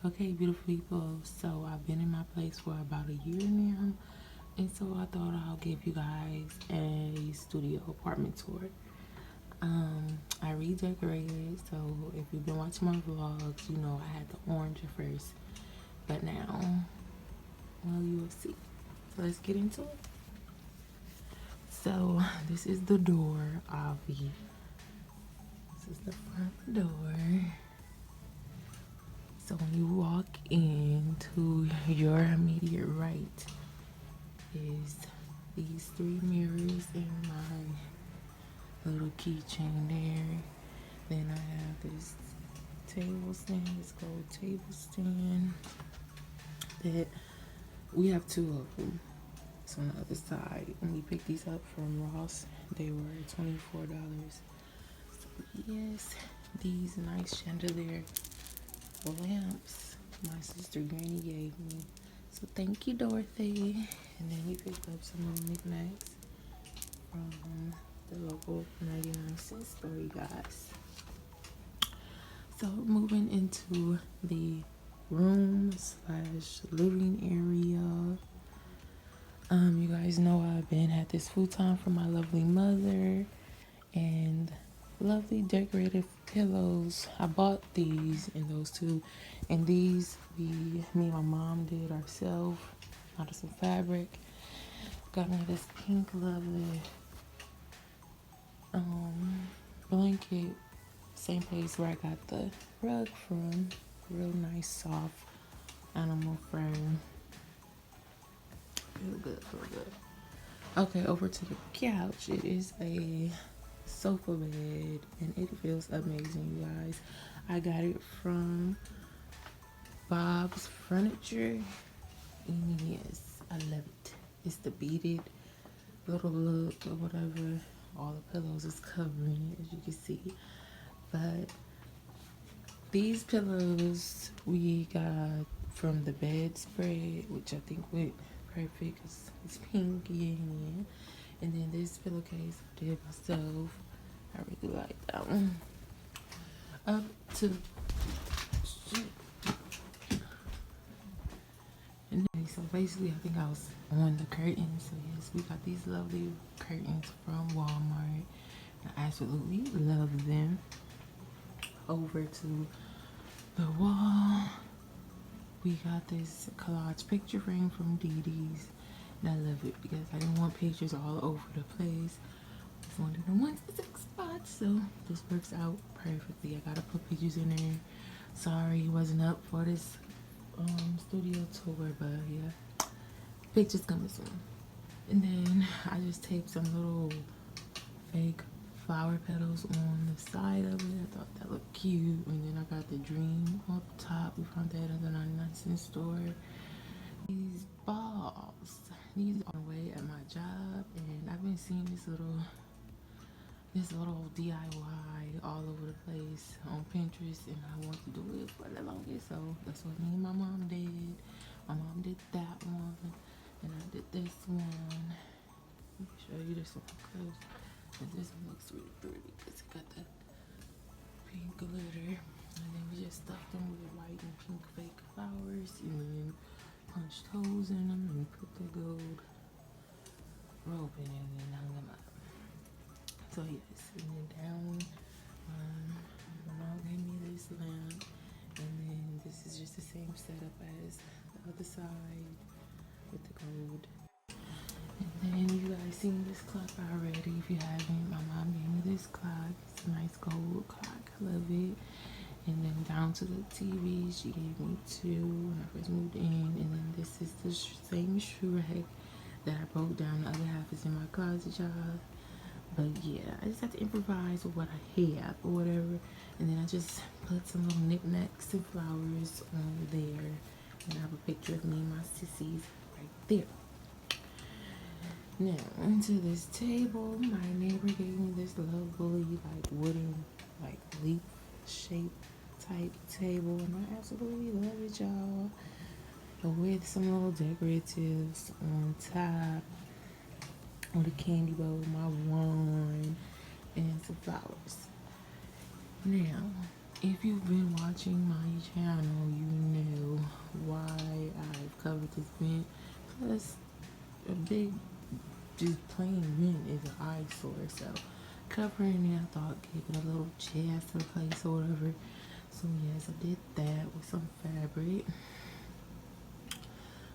Okay, beautiful people. So I've been in my place for about a year now, and so I thought I'll give you guys a studio apartment tour. I redecorated, so if you've been watching my vlogs, you know I had the orange at first, but now, well, you will see. So let's get into it. So this is the door, Avi. This is the front door. So when you walk into your immediate right is these three mirrors and my little keychain there. Then I have this table stand, this gold table stand that we have two of them. It's on the other side. When we picked these up from Ross, they were $24. So yes, these nice chandelier lamps my sister Granny gave me. So thank you, Dorothy. And then we picked up some of the knickknacks from the local 99-cent store, you guys. So moving into the room slash living area. You guys know I've been at this futon from my lovely mother and lovely decorated pillows. I bought these and those two, and these me and my mom did ourselves out of some fabric. Got me this pink lovely blanket, same place where I got the rug from. Real nice soft animal fur. Feel good, feel good. Okay, over to the couch. It is a sofa bed and it feels amazing, you guys. I got it from Bob's Furniture, and yes, I love it. It's the beaded little look or whatever. All the pillows is covering it, as you can see. But these pillows we got from the bedspread, which I think went perfect because it's pink, yeah. And then this pillowcase I did myself. I really like that one. Up to and then, so basically I think I was on the curtains. So yes, we got these lovely curtains from Walmart. I absolutely love them. Over to the wall, we got this collage picture frame from Dee Dee's. And I love it because I didn't want pictures all over the place. I just wanted in one specific spot. So this works out perfectly. I gotta put pictures in there. Sorry, wasn't up for this studio tour, but yeah, pictures coming soon. And then I just taped some little fake flower petals on the side of it. I thought that looked cute. And then I got the dream up top. We found that at the 99-cent store. These balls, these are away at my job, and I've been seeing this little DIY all over the place on Pinterest, and I want to do it for the longest. So that's what me and my mom did. My mom did that one, and I did this one. Let me show you this one close. And this one looks really pretty because it got that pink glitter. And then we just stuffed them with white and pink fake flowers, and then punched holes in them and put the gold rope in it and then hung them up. So yes, and then down, my mom gave me this lamp, and then this is just the same setup as the other side with the gold. And then you guys seen this clock already. If you haven't, my mom gave me this clock. It's a nice gold clock. I love it. And then down to the TV, she gave me two when I first moved in. And then this is the same shoe rack that I broke down. The other half is in my closet, y'all. But yeah, I just have to improvise with what I have or whatever. And then I just put some little knickknacks and flowers on there. And I have a picture of me and my sissies right there. Now, into this table, my neighbor gave me this lovely, like, wooden, like, leaf shape type table. And I absolutely love it, y'all. With some little decoratives on top. With a candy bowl, my wand, and some flowers. Now, if you've been watching my channel, you know this vent. Plus, a big, just plain vent is an eyesore. So, covering it, I thought gave it a little jazz to the place or whatever. So, yes, I did that with some fabric.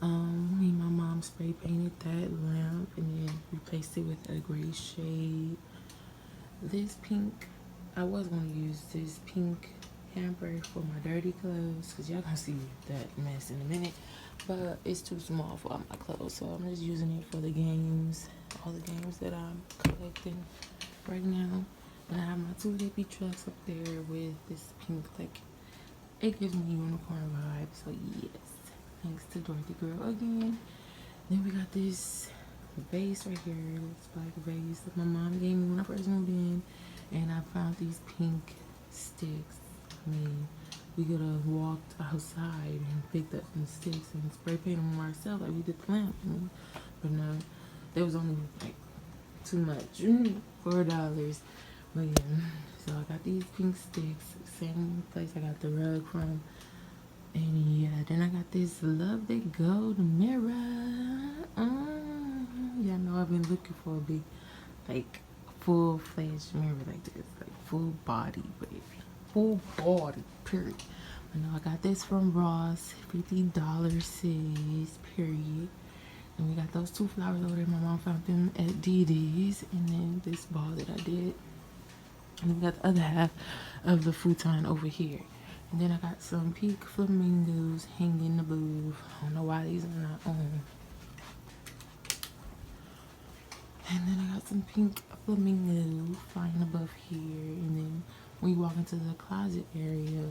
Me and my mom spray painted that lamp and then replaced it with a gray shade. This pink, I was going to use this pink hamper for my dirty clothes because y'all gonna see that mess in a minute, but it's too small for all my clothes, so I'm just using it for the games, all the games that I'm collecting right now. And I have my two hippie trucks up there with this pink, like, it gives me unicorn vibes. So yes, thanks to Dorothy Girl again. Then we got this vase right here, this black vase that my mom gave me when I first moved in, and I found these pink sticks. I mean, we could have walked outside and picked up some sticks and spray painted them ourselves like we did the lamp. But no, there was only like too much, $4. But yeah, so I got these pink sticks, same place I got the rug from. And yeah, then I got this Love That Gold mirror. Y'all know I've been looking for a big, like, full-fledged mirror like this, like full body, baby. Full body, period. I know I got this from Ross, $50 sis, period. And we got those two flowers over there. My mom found them at DD's. And then this ball that I did. And we got the other half of the futon over here. And then I got some pink flamingos hanging above. I don't know why these are not on. And then I got some pink flamingo flying above here. And then when you walk into the closet area,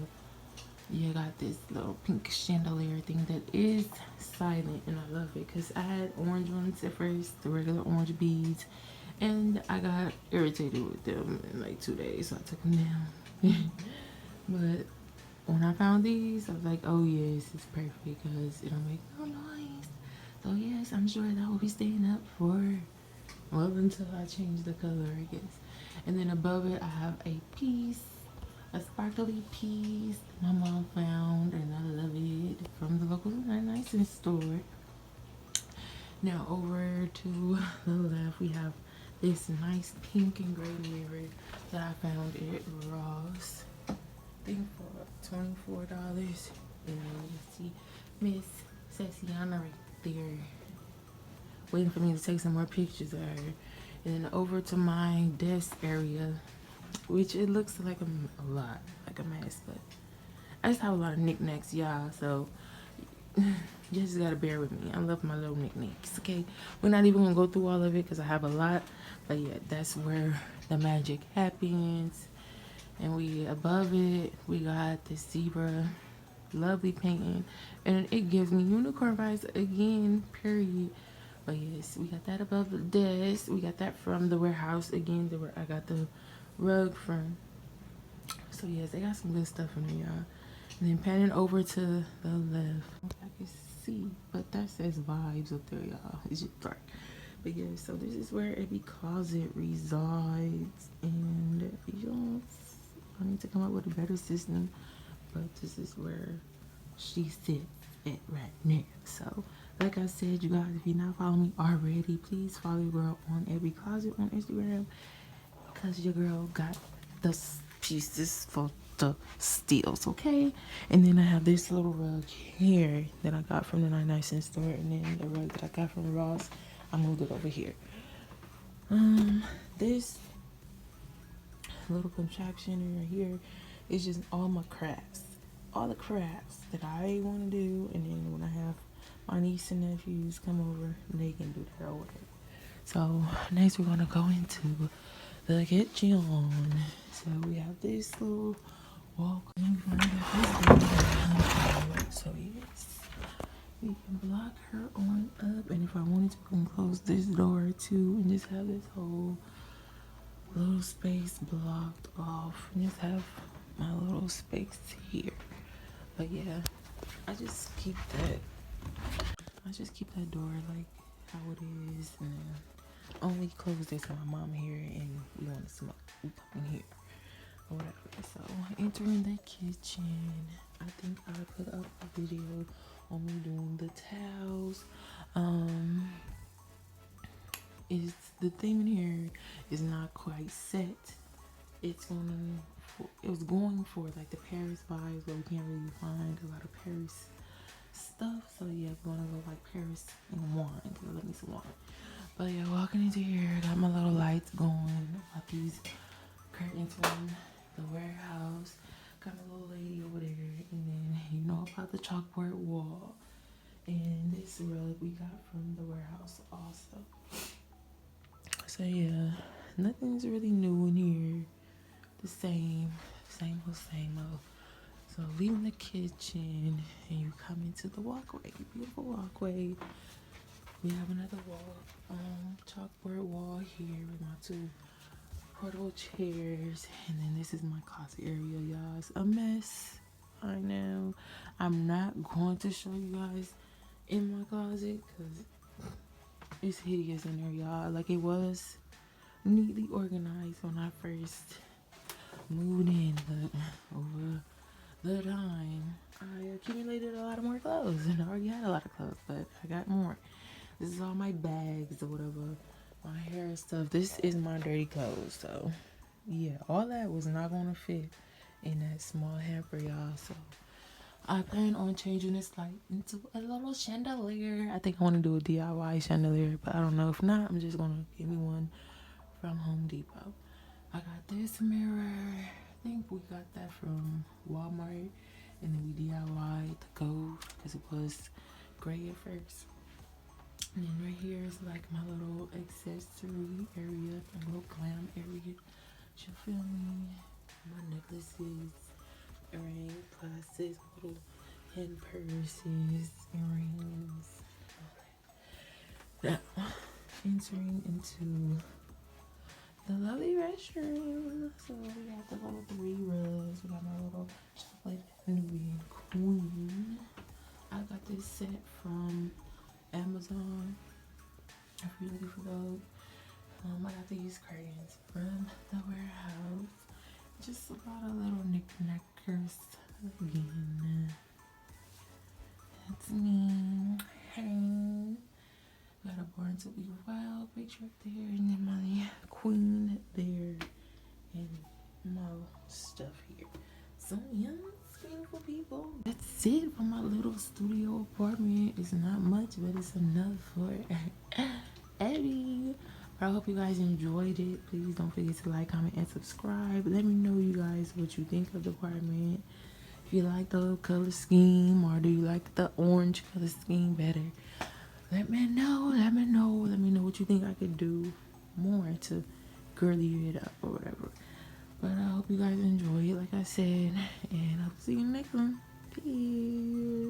you got this little pink chandelier thing that is silent, and I love it because I had orange ones at first, the regular orange beads, and I got irritated with them in like 2 days, so I took them down. But when I found these, I was like, oh yes, it's perfect because it'll make no noise. So yes, I'm sure that will be staying up for, well, until I change the color, I guess. And then above it, I have a piece, a sparkly piece my mom found, and I love it, from the local nice store. Now over to the left, we have this nice pink and gray mirror that I found at Ross. I think for $24. And you see Miss Sessiana right there, waiting for me to take some more pictures of her. And then over to my desk area, which it looks like a lot, like a mess, but I just have a lot of knickknacks, y'all, so you just gotta bear with me. I love my little knickknacks, okay? We're not even gonna go through all of it because I have a lot, but yeah, that's where the magic happens. And we, above it, we got this zebra, lovely painting, and it gives me unicorn vibes again, period. But yes, we got that above the desk. We got that from the warehouse again, where I got the rug from. So yes, they got some good stuff in there, y'all. And then panning over to the left, I can see, but that says vibes up there, y'all. It's just dark. But yeah, so this is where Ebbys closet resides, and I need to come up with a better system, but this is where she sits at right now. So like I said, you guys, if you're not following me already, please follow your girl on Ebbys Closet on Instagram, because your girl got the pieces for the steals, okay? And then I have this little rug here that I got from the 99-cent store, and then the rug that I got from Ross, I moved it over here. This little contraption right here is just all my crafts, all the crafts that I want to do, and then when I have my niece and nephews come over, they can do their work. So next we're gonna go into the kitchen. So we have this little walk. So yes, we can block her on up, and if I wanted to, we can close this door too, and just have this whole little space blocked off, and just have my little space here. But yeah, I just keep that door like how it is, and then only close this when my mom here and we want to smoke. We come in here or whatever. So entering the kitchen, I think I put up a video on me doing the towels. It's the thing in here is not quite set. It was going for like the Paris vibes, but we can't really find a lot of Paris stuff. So yeah, we're gonna go like Paris and wine. Let me some wine. But yeah, walking into here, got my little lights going. Got these curtains from the warehouse. Got my little lady over there, and then you know about the chalkboard wall. And this rug we got from the warehouse also. So yeah, nothing's really new in here. The same old. So leaving the kitchen and you come into the walkway, beautiful walkway. We have another wall, chalkboard wall here with my two portable chairs, and then this is my closet area, y'all. It's a mess. I know. I'm not going to show you guys in my closet because it's hideous in there, y'all. Like, it was neatly organized when I first moved in, but over the time I accumulated a lot of more clothes, and I already had a lot of clothes, but I got more. This is all my bags or whatever, my hair stuff. This is my dirty clothes, so yeah, all that was not gonna fit in that small hamper, y'all. So I plan on changing this light into a little chandelier. I think I want to do a DIY chandelier, but I don't know. If not, I'm just gonna get me one from Home Depot. I got this mirror. I think we got that from Walmart, and then we DIY'd the gold because it was gray at first. And then right here is like my little accessory area, my little glam area. You feel me? My necklaces, earring glasses, little hand purses, earrings, all that. Now, entering into the lovely restroom. So we got the little 3 rugs. We got my little chocolate Nubian queen. I got this set from Amazon. If you're looking for those, I got these curtains from the warehouse. Just about a little knickknackers again. That's me. Hey. Got a Born to Be Wild picture up there, and then my queen there, and my stuff here. So yeah, beautiful people. That's it for my little studio apartment. It's not much, but it's enough for Ebbie. I hope you guys enjoyed it. Please don't forget to like, comment, and subscribe. Let me know, you guys, what you think of the apartment. If you like the color scheme, or do you like the orange color scheme better? Let me know. Let me know what you think I could do more to girly it up or whatever. But I hope you guys enjoy it, like I said, and I'll see you next one. Peace.